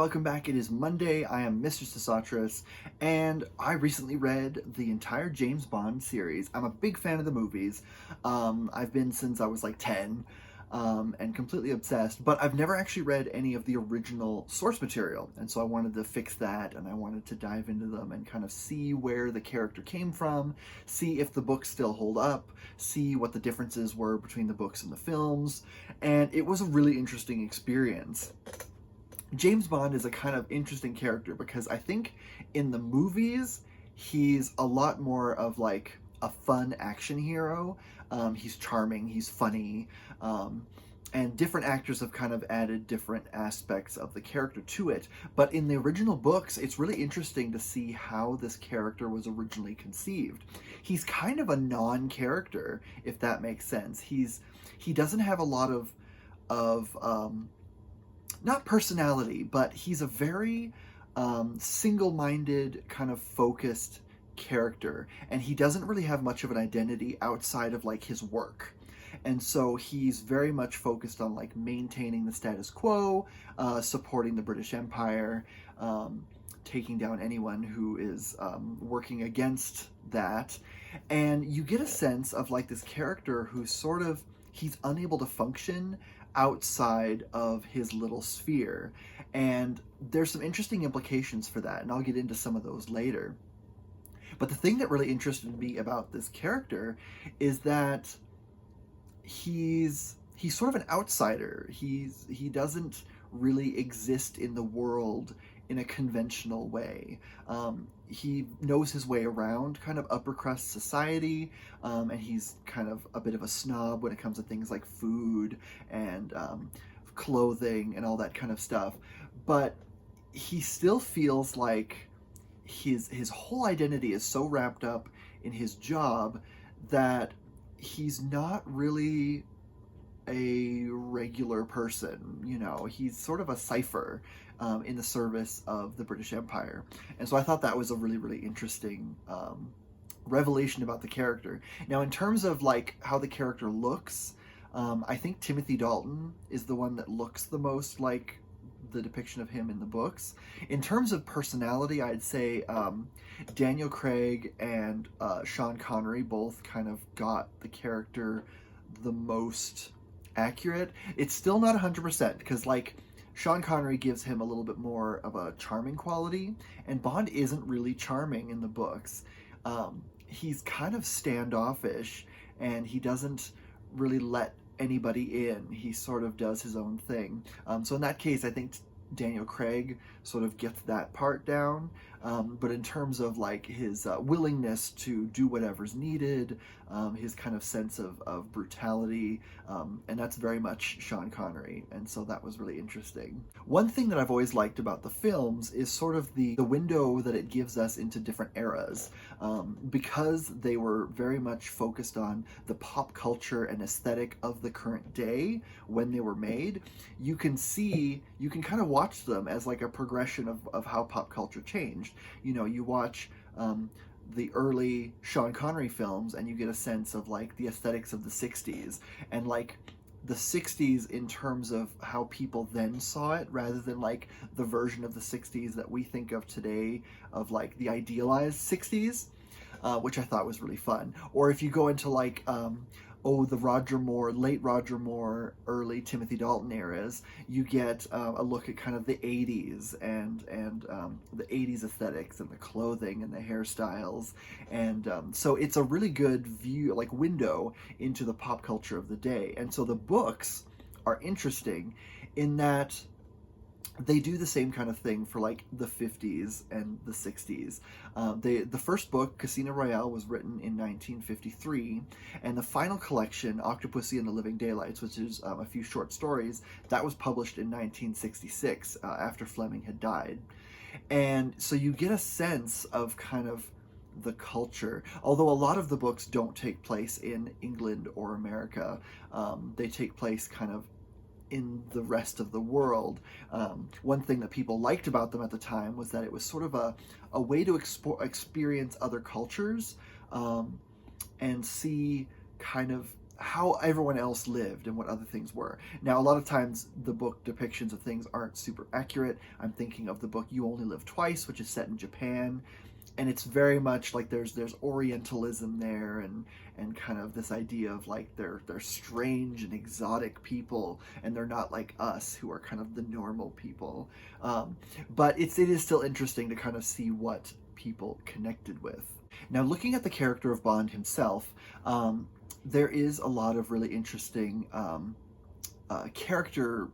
welcome back. It is Monday. I am Mr. Sesotris, and I recently read the entire James Bond series. I'm a big fan of the movies. I've been since I was like 10, and completely obsessed, but I've never actually read any of the original source material, and so I wanted to fix that, and I wanted to dive into them and kind of see where the character came from, see if the books still hold up, see what the differences were between the books and the films, and it was a really interesting experience. James Bond is a kind of interesting character because I think in the movies, he's a lot more of like a fun action hero. He's charming, he's funny, and different actors have kind of added different aspects of the character to it. But in the original books, it's really interesting to see how this character was originally conceived. He's kind of a non-character, if that makes sense. He doesn't have a lot of not personality, but he's a very single-minded, kind of focused character, and he doesn't really have much of an identity outside of like his work. And so he's very much focused on like maintaining the status quo, supporting the British Empire, taking down anyone who is working against that. And you get a sense of like this character who's sort of, he's unable to function outside of his little sphere. And there's some interesting implications for that, and I'll get into some of those later. But the thing that really interested me about this character is that he's sort of an outsider. He doesn't really exist in the world in a conventional way. He knows his way around kind of upper crust society, and he's kind of a bit of a snob when it comes to things like food and clothing and all that kind of stuff. But he still feels like his whole identity is so wrapped up in his job that he's not really a regular person. You know, he's sort of a cipher in the service of the British Empire. And so I thought that was a really, really interesting revelation about the character. Now, in terms of like how the character looks, I think Timothy Dalton is the one that looks the most like the depiction of him in the books. In terms of personality, I'd say Daniel Craig and Sean Connery both kind of got the character the most accurate. It's still not 100% because like Sean Connery gives him a little bit more of a charming quality, and Bond isn't really charming in the books. He's kind of standoffish, and he doesn't really let anybody in. He sort of does his own thing. So in that case, I think Daniel Craig sort of gets that part down. But in terms of like his willingness to do whatever's needed, his kind of sense of brutality, and that's very much Sean Connery. And so that was really interesting. One thing that I've always liked about the films is sort of the window that it gives us into different eras. Because they were very much focused on the pop culture and aesthetic of the current day when they were made, you can kind of watch them as like a progression of how pop culture changed. You know, you watch the early Sean Connery films and you get a sense of like the aesthetics of the 60s, and like the 60s in terms of how people then saw it, rather than like the version of the 60s that we think of today of like the idealized 60s, which I thought was really fun. Or if you go into like the Roger Moore, late Roger Moore, early Timothy Dalton eras, you get a look at kind of the 80s and the 80s aesthetics and the clothing and the hairstyles. And so it's a really good view, like window into the pop culture of the day. And so the books are interesting in that they do the same kind of thing for like the 50s and the 60s. The first book, Casino Royale, was written in 1953, and the final collection, Octopussy and the Living Daylights, which is a few short stories, that was published in 1966 after Fleming had died. And so you get a sense of kind of the culture, although a lot of the books don't take place in England or America. They take place kind of in the rest of the world. One thing that people liked about them at the time was that it was sort of a way to experience other cultures and see kind of how everyone else lived and what other things were. Now, a lot of times the book depictions of things aren't super accurate. I'm thinking of the book You Only Live Twice, which is set in Japan, and it's very much like there's Orientalism there, and kind of this idea of like they're strange and exotic people, and they're not like us who are kind of the normal people. But it is still interesting to kind of see what people connected with. Now, looking at the character of Bond himself, there is a lot of really interesting character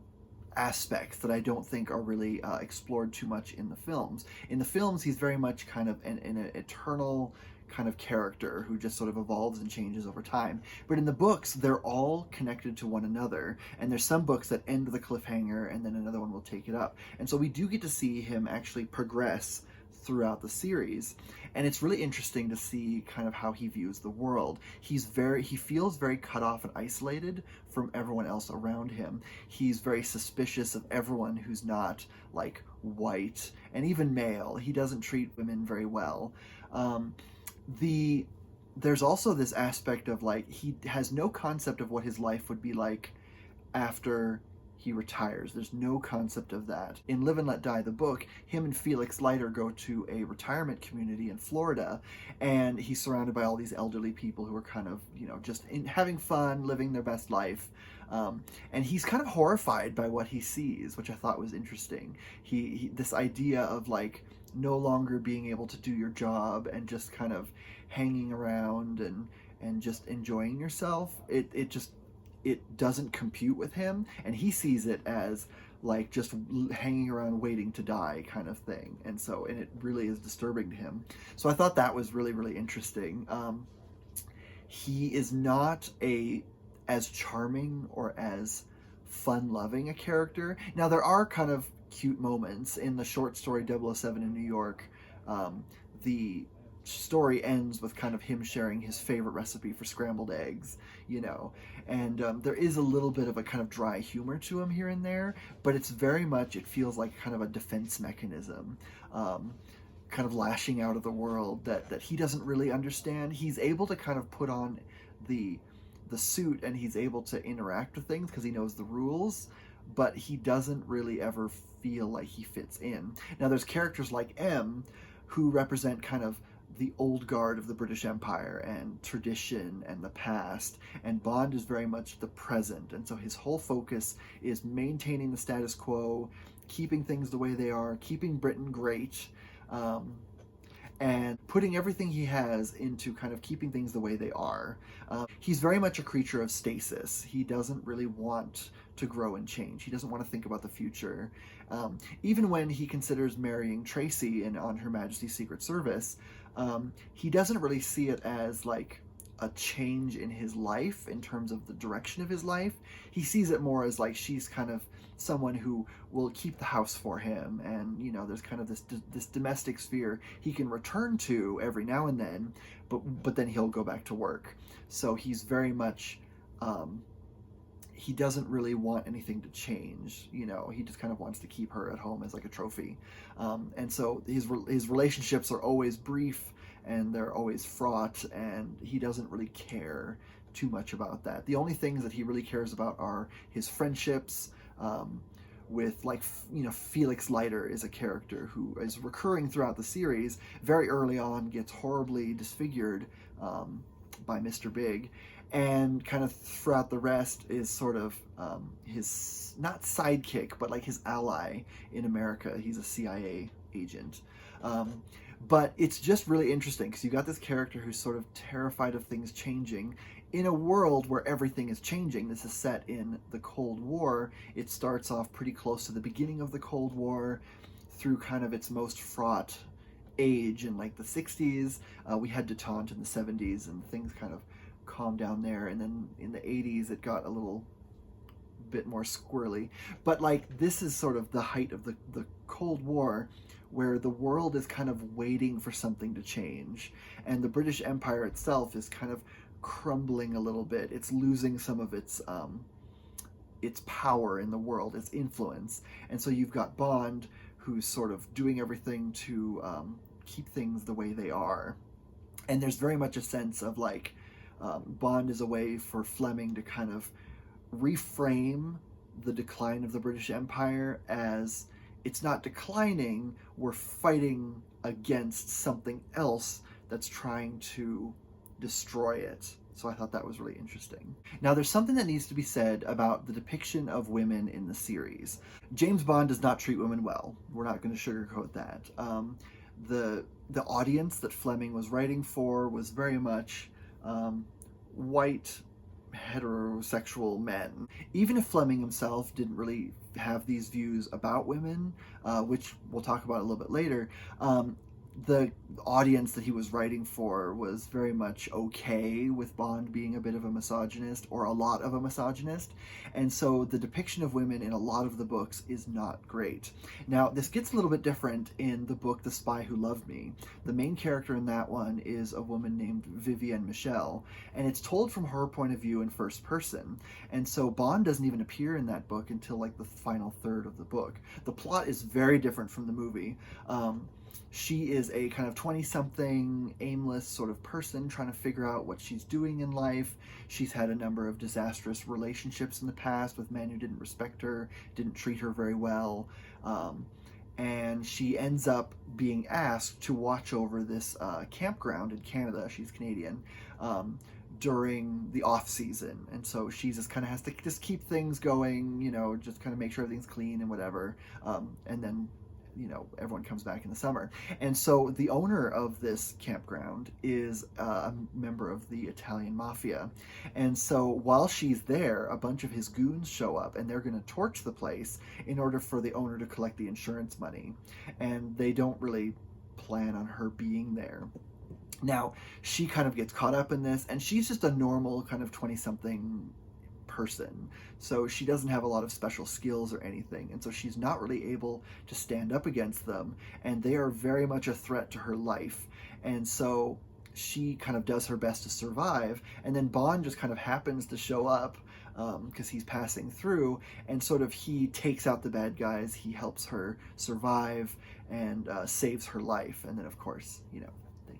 aspects that I don't think are really explored too much in the films. In the films, he's very much kind of an eternal kind of character who just sort of evolves and changes over time. But in the books, they're all connected to one another, and there's some books that end with a cliffhanger, and then another one will take it up. And so we do get to see him actually progress throughout the series, and it's really interesting to see kind of how he views the world. He feels very cut off and isolated from everyone else around him. He's very suspicious of everyone who's not like white and even male. He doesn't treat women very well. There's also this aspect of like he has no concept of what his life would be like after he retires. There's no concept of that. In Live and Let Die, the book, him and Felix Leiter go to a retirement community in Florida, and he's surrounded by all these elderly people who are kind of, just having fun, living their best life. And he's kind of horrified by what he sees, which I thought was interesting. He this idea of like no longer being able to do your job and just kind of hanging around and just enjoying yourself. It doesn't compute with him, and he sees it as like just hanging around waiting to die kind of thing, and it really is disturbing to him. So I thought that was really, really interesting. He is not as charming or as fun-loving a character. Now, there are kind of cute moments in the short story 007 in New York. The story ends with kind of him sharing his favorite recipe for scrambled eggs, and there is a little bit of a kind of dry humor to him here and there, but it feels like kind of a defense mechanism, kind of lashing out of the world that he doesn't really understand. He's able to kind of put on the suit, and he's able to interact with things because he knows the rules, but he doesn't really ever feel like he fits in. Now, there's characters like M who represent kind of the old guard of the British Empire and tradition and the past, and Bond is very much the present, and so his whole focus is maintaining the status quo, keeping things the way they are, keeping Britain great, and putting everything he has into kind of keeping things the way they are. He's very much a creature of stasis. He doesn't really want to grow and change. He doesn't want to think about the future. Even when he considers marrying Tracy on Her Majesty's Secret Service, he doesn't really see it as like a change in his life in terms of the direction of his life. He sees it more as like she's kind of someone who will keep the house for him, and there's kind of this domestic sphere he can return to every now and then, but then he'll go back to work. So he's very much he doesn't really want anything to change. He just kind of wants to keep her at home as like a trophy. And so his relationships are always brief, and they're always fraught, and he doesn't really care too much about that. The only things that he really cares about are his friendships, with like, Felix Leiter is a character who is recurring throughout the series. Very early on gets horribly disfigured by Mr. Big, and kind of throughout the rest is sort of his, not sidekick, but like his ally in America. He's a CIA agent. But it's just really interesting because you got this character who's sort of terrified of things changing in a world where everything is changing. This is set in the Cold War. It starts off pretty close to the beginning of the Cold War through kind of its most fraught age in like the 60s. We had detente in the 70s, and things kind of calmed down there. And then in the 80s, it got a little bit more squirrely. But like this is sort of the height of the Cold War, where the world is kind of waiting for something to change, and the British Empire itself is kind of crumbling a little bit. It's losing some of its power in the world, its influence. And so you've got Bond, who's sort of doing everything to keep things the way they are. And there's very much a sense of like Bond is a way for Fleming to kind of reframe the decline of the British Empire as it's not declining, we're fighting against something else that's trying to destroy it. So I thought that was really interesting. Now, there's something that needs to be said about the depiction of women in the series. James Bond does not treat women well. We're not going to sugarcoat that. The audience that Fleming was writing for was very much white heterosexual men. Even if Fleming himself didn't really have these views about women, which we'll talk about a little bit later, the audience that he was writing for was very much okay with Bond being a bit of a misogynist, or a lot of a misogynist, and so the depiction of women in a lot of the books is not great. Now, this gets a little bit different in the book The Spy Who Loved Me. The main character in that one is a woman named Vivienne Michel, and it's told from her point of view in first person, and so Bond doesn't even appear in that book until like the final third of the book. The plot is very different from the movie. She is a kind of 20-something aimless sort of person trying to figure out what she's doing in life. She's had a number of disastrous relationships in the past with men who didn't respect her, didn't treat her very well. And she ends up being asked to watch over this campground in Canada. She's Canadian. During the off season, and so she just kind of has to just keep things going, just kind of make sure everything's clean and whatever, and then everyone comes back in the summer. And so the owner of this campground is a member of the Italian mafia. And so while she's there, a bunch of his goons show up, and they're going to torch the place in order for the owner to collect the insurance money. And they don't really plan on her being there. Now, she kind of gets caught up in this, and she's just a normal kind of 20-something person. So she doesn't have a lot of special skills or anything, and so she's not really able to stand up against them, and they are very much a threat to her life. And so she kind of does her best to survive, and then Bond just kind of happens to show up because he's passing through, and sort of he takes out the bad guys, he helps her survive, and saves her life. And then, of course,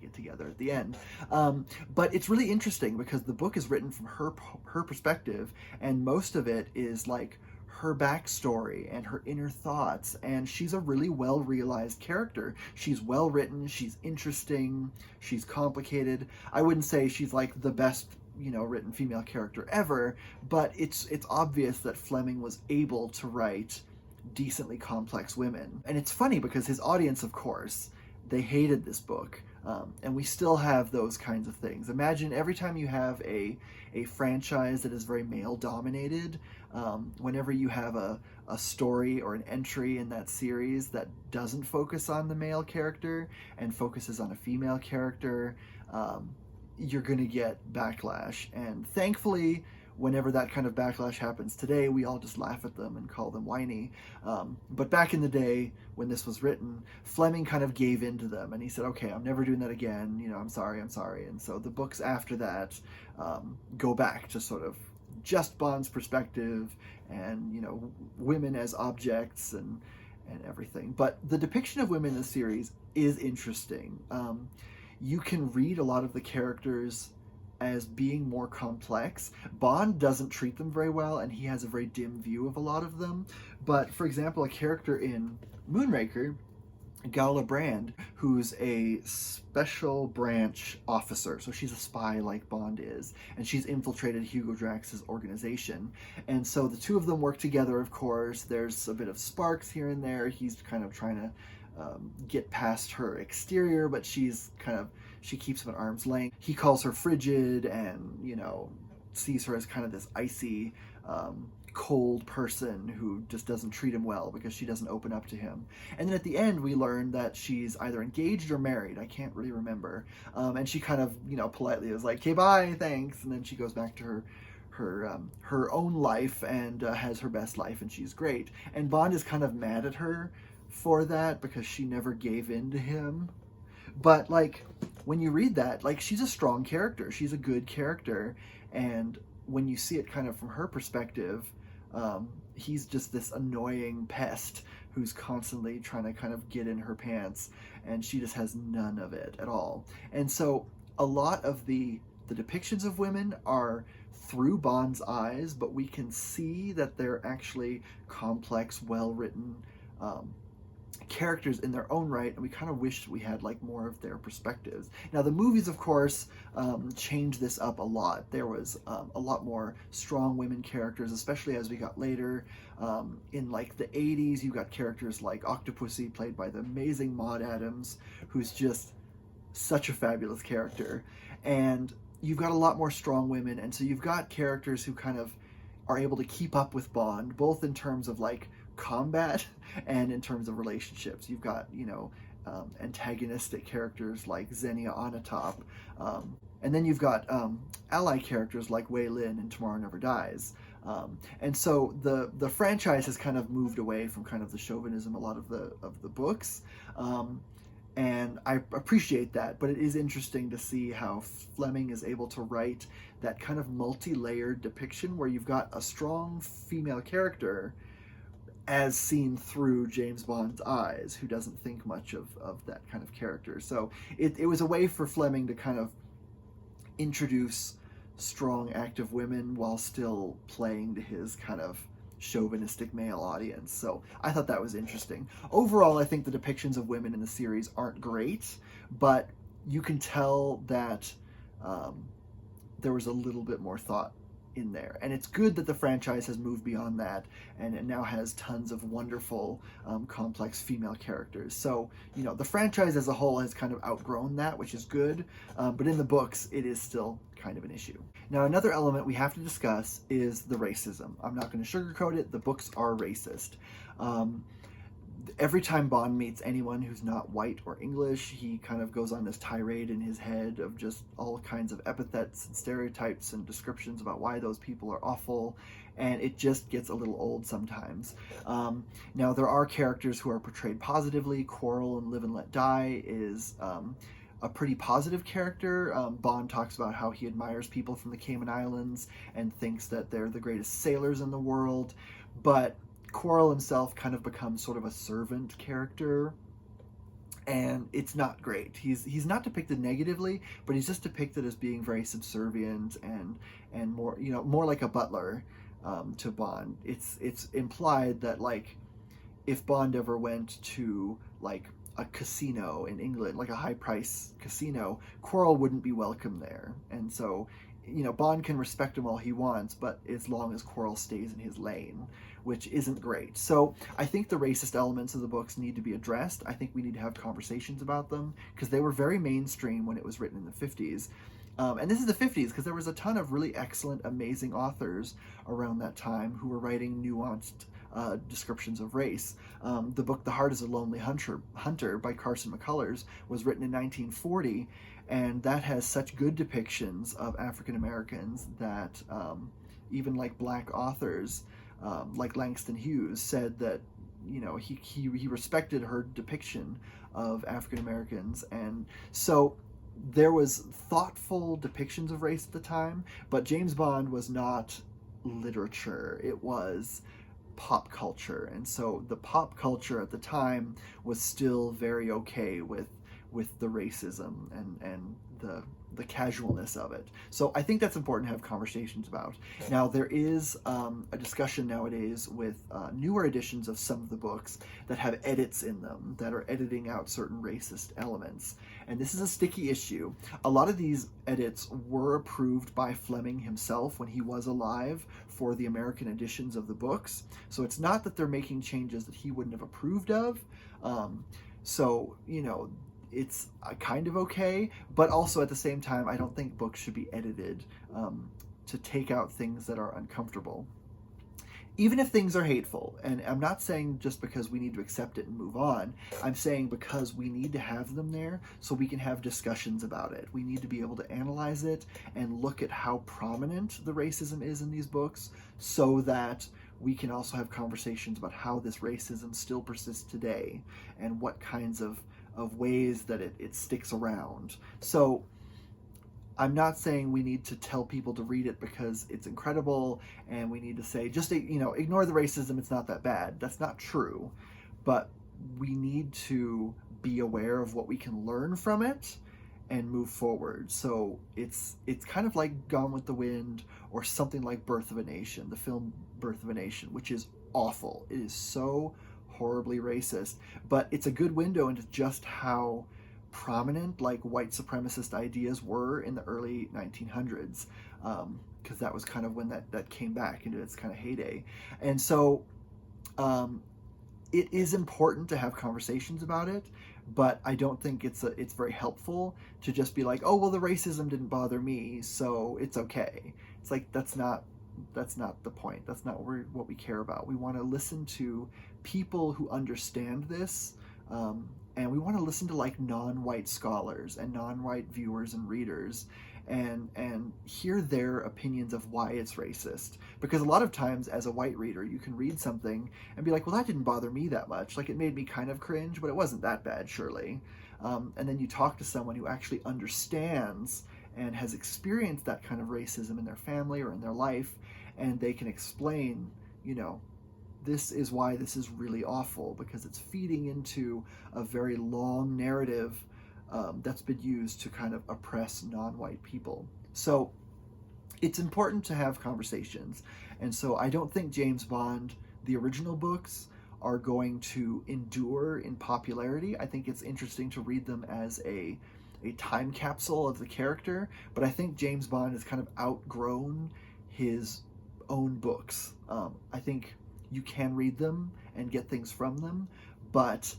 get together at the end. But it's really interesting because the book is written from her perspective, and most of it is like her backstory and her inner thoughts, and she's a really well realized character. She's well written, she's interesting, she's complicated. I wouldn't say she's like the best written female character ever, but it's obvious that Fleming was able to write decently complex women. And it's funny because his audience, of course, they hated this book. And we still have those kinds of things. Imagine every time you have a franchise that is very male-dominated, whenever you have a story or an entry in that series that doesn't focus on the male character and focuses on a female character, you're going to get backlash. And thankfully, whenever that kind of backlash happens today, we all just laugh at them and call them whiny. But back in the day, when this was written, Fleming kind of gave in to them, and he said, okay, I'm never doing that again, I'm sorry. And so the books after that go back to sort of just Bond's perspective and, women as objects and everything. But the depiction of women in the series is interesting. You can read a lot of the characters as being more complex. Bond doesn't treat them very well, and he has a very dim view of a lot of them. But, for example, a character in Moonraker, Gala Brand, who's a special branch officer. So she's a spy like Bond is, and she's infiltrated Hugo Drax's organization. And so the two of them work together, of course. There's a bit of sparks here and there. He's kind of trying to get past her exterior, but she keeps him at arm's length. He calls her frigid and, sees her as kind of this icy, cold person who just doesn't treat him well because she doesn't open up to him. And then at the end, we learn that she's either engaged or married. I can't really remember. And she kind of, politely is like, okay, bye, thanks. And then she goes back to her own life and has her best life, and she's great. And Bond is kind of mad at her for that because she never gave in to him. But when you read that, she's a strong character, she's a good character, and when you see it kind of from her perspective, he's just this annoying pest who's constantly trying to kind of get in her pants, and she just has none of it at all. And so a lot of the the depictions of women are through Bond's eyes, but we can see that they're actually complex, well-written characters in their own right, and we kind of wish we had like more of their perspectives. Now the movies, of course, changed this up a lot. There was a lot more strong women characters, especially as we got later. In like the 80s, you got characters like Octopussy, played by the amazing Maud Adams, who's just such a fabulous character. And you've got a lot more strong women, and so you've got characters who kind of are able to keep up with Bond, both in terms of like combat and in terms of relationships. You've got, antagonistic characters like Xenia Onatopp, and then you've got ally characters like Wei Lin in Tomorrow Never Dies. And so the franchise has kind of moved away from kind of the chauvinism a lot of the books. And I appreciate that, but it is interesting to see how Fleming is able to write that kind of multi-layered depiction where you've got a strong female character as seen through James Bond's eyes, who doesn't think much of that kind of character. So it was a way for Fleming to kind of introduce strong, active women while still playing to his kind of chauvinistic male audience. So I thought that was interesting. Overall, I think the depictions of women in the series aren't great, but you can tell that there was a little bit more thought in there. And it's good that the franchise has moved beyond that, and it now has tons of wonderful, complex female characters. So, the franchise as a whole has kind of outgrown that, which is good, but in the books, it is still kind of an issue. Now, another element we have to discuss is the racism. I'm not going to sugarcoat it. The books are racist. Every time Bond meets anyone who's not white or English, he kind of goes on this tirade in his head of just all kinds of epithets and stereotypes and descriptions about why those people are awful, and it just gets a little old sometimes. Now, there are characters who are portrayed positively. Quarrel in Live and Let Die is a pretty positive character. Bond talks about how he admires people from the Cayman Islands and thinks that they're the greatest sailors in the world, but Quarrel himself kind of becomes sort of a servant character, and it's not great. He's not depicted negatively, but he's just depicted as being very subservient and more like a butler to Bond. It's implied that like if Bond ever went to like a casino in England, like a high price casino, Quarrel wouldn't be welcome there, and so Bond can respect him all he wants, but as long as Quarrel stays in his lane, which isn't great. So I think the racist elements of the books need to be addressed. I think we need to have conversations about them, because they were very mainstream when it was written in the 50s. And this is the 50s, because there was a ton of really excellent, amazing authors around that time who were writing nuanced descriptions of race. The book The Heart is a Lonely Hunter by Carson McCullers was written in 1940, and that has such good depictions of African Americans that even like black authors like Langston Hughes said that he respected her depiction of African Americans. And so there was thoughtful depictions of race at the time, but James Bond was not literature, it was pop culture. And so the pop culture at the time was still very okay with the racism and the casualness of it. So I think that's important to have conversations about. Now, there is a discussion nowadays with newer editions of some of the books that have edits in them that are editing out certain racist elements. And this is a sticky issue. A lot of these edits were approved by Fleming himself when he was alive for the American editions of the books. So it's not that they're making changes that he wouldn't have approved of. It's kind of okay, but also at the same time, I don't think books should be edited to take out things that are uncomfortable. Even if things are hateful, and I'm not saying just because we need to accept it and move on, I'm saying because we need to have them there so we can have discussions about it. We need to be able to analyze it and look at how prominent the racism is in these books so that we can also have conversations about how this racism still persists today and what kinds of ways that it sticks around. So I'm not saying we need to tell people to read it because it's incredible and we need to say, just, ignore the racism, it's not that bad. That's not true. But we need to be aware of what we can learn from it and move forward. So it's kind of like Gone with the Wind or something like Birth of a Nation, the film Birth of a Nation, which is awful. It is so horribly racist, but it's a good window into just how prominent like white supremacist ideas were in the early 1900s, because that was kind of when that came back into its kind of heyday. And so um, it is important to have conversations about it, but I don't think it's very helpful to just be like, oh well, the racism didn't bother me, so it's okay. It's like that's not the point. That's not what we care about. We want to listen to people who understand this, and we want to listen to like non-white scholars and non-white viewers and readers, and hear their opinions of why it's racist. Because a lot of times, as a white reader, you can read something and be like, well, that didn't bother me that much. Like, it made me kind of cringe, but it wasn't that bad, surely. And then you talk to someone who actually understands and has experienced that kind of racism in their family or in their life, and they can explain, this is why this is really awful, because it's feeding into a very long narrative that's been used to kind of oppress non-white people. So it's important to have conversations. And so I don't think James Bond, the original books, are going to endure in popularity. I think it's interesting to read them as a time capsule of the character, but I think James Bond has kind of outgrown his own books. I think you can read them and get things from them, but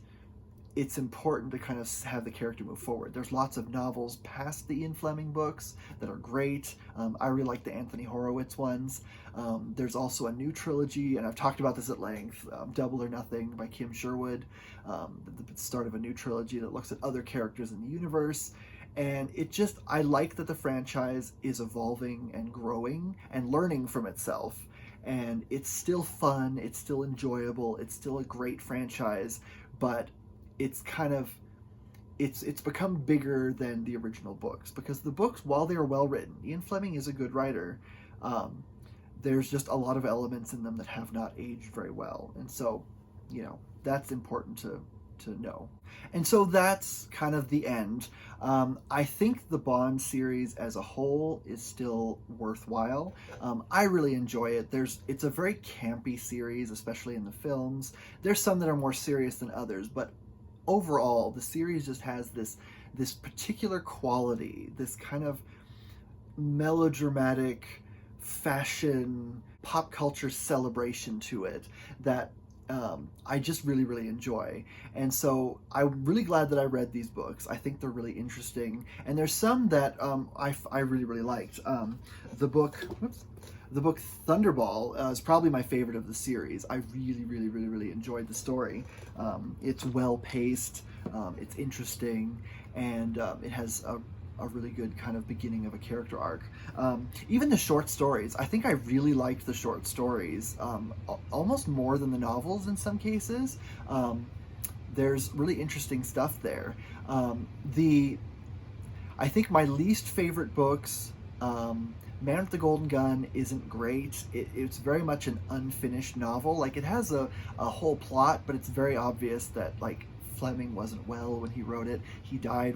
it's important to kind of have the character move forward. There's lots of novels past the Ian Fleming books that are great. I really like the Anthony Horowitz ones. There's also a new trilogy, and I've talked about this at length, Double or Nothing by Kim Sherwood, the start of a new trilogy that looks at other characters in the universe. And I like that the franchise is evolving and growing and learning from itself. And it's still fun, it's still enjoyable, it's still a great franchise, but it's become bigger than the original books, because the books, while they are well written, Ian Fleming is a good writer, there's just a lot of elements in them that have not aged very well. And so, that's important to know. And so that's kind of the end. I think the Bond series as a whole is still worthwhile. I really enjoy it. It's a very campy series, especially in the films. There's some that are more serious than others, but overall, the series just has this particular quality, this kind of melodramatic fashion, pop culture celebration to it that I just really, really enjoy. And so I'm really glad that I read these books. I think they're really interesting. And there's some that I really, really liked. The book Thunderball is probably my favorite of the series. I really, really, really, really enjoyed the story. It's well-paced, it's interesting, and it has a really good kind of beginning of a character arc. Even the short stories, I think I really liked the short stories, almost more than the novels in some cases. There's really interesting stuff there. I think my least favorite books, Man with the Golden Gun isn't great. It's very much an unfinished novel. Like, it has a whole plot, but it's very obvious that, like, Fleming wasn't well when he wrote it. He died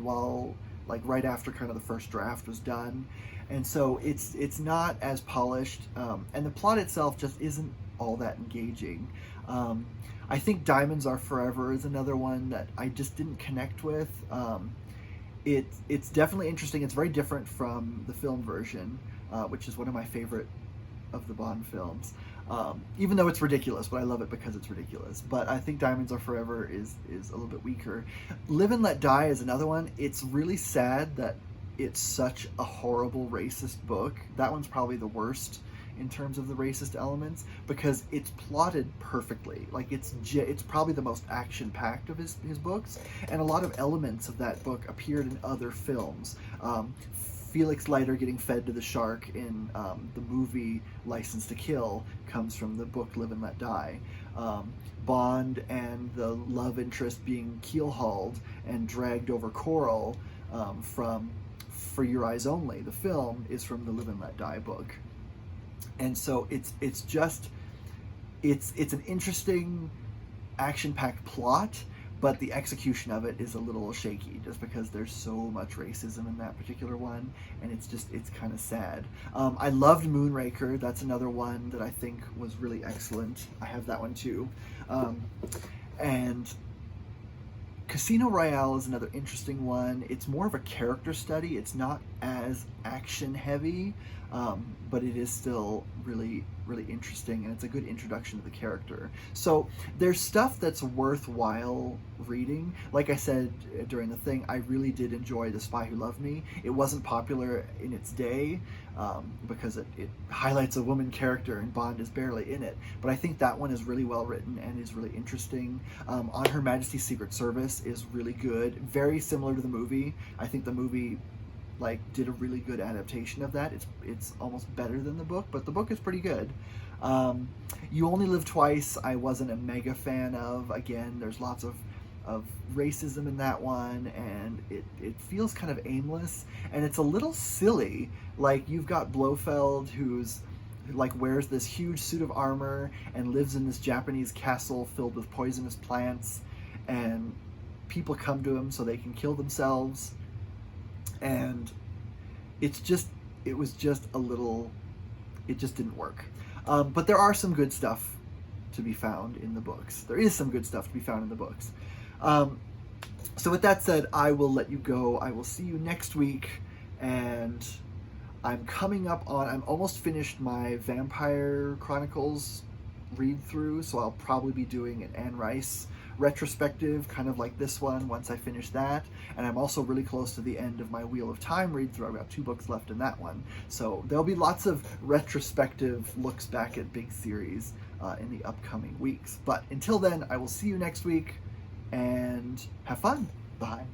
right after kind of the first draft was done. And so it's not as polished, and the plot itself just isn't all that engaging. I think Diamonds Are Forever is another one that I just didn't connect with. It's definitely interesting. It's very different from the film version, which is one of my favorite of the Bond films. Even though it's ridiculous, but I love it because it's ridiculous. But I think Diamonds Are Forever is a little bit weaker. Live and Let Die is another one. It's really sad that it's such a horrible racist book. That one's probably the worst in terms of the racist elements, because it's plotted perfectly. Like, it's probably the most action-packed of his books, and a lot of elements of that book appeared in other films. Felix Leiter getting fed to the shark in the movie License to Kill comes from the book Live and Let Die. Bond and the love interest being keel-hauled and dragged over coral from For Your Eyes Only, the film, is from the Live and Let Die book. And so it's an interesting action-packed plot, but the execution of it is a little shaky just because there's so much racism in that particular one, and it's kind of sad. I loved Moonraker. That's another one that I think was really excellent. I have that one too. And Casino Royale is another interesting one. It's more of a character study. It's not as action heavy, but it is still really, really interesting, and it's a good introduction to the character. So there's stuff that's worthwhile reading. Like I said during the thing, I really did enjoy The Spy Who Loved Me. It wasn't popular in its day because it highlights a woman character, and Bond is barely in it. But I think that one is really well written and is really interesting. On Her Majesty's Secret Service is really good. Very similar to the movie. I think the movie did a really good adaptation of that. It's almost better than the book, but the book is pretty good. You Only Live Twice, I wasn't a mega fan of. Again, there's lots of racism in that one, and it feels kind of aimless, and it's a little silly. Like, you've got Blofeld, who's wears this huge suit of armor and lives in this Japanese castle filled with poisonous plants, and people come to him so they can kill themselves, and it just didn't work. But there are some good stuff to be found in the books. There is some good stuff to be found in the books. So with that said, I will let you go. I will see you next week, and I'm almost finished my Vampire Chronicles read through, so I'll probably be doing an Anne Rice retrospective, kind of like this one, once I finish that. And I'm also really close to the end of my Wheel of Time read through. I've got 2 books left in that one. So there'll be lots of retrospective looks back at big series in the upcoming weeks. But until then, I will see you next week, and have fun. Bye.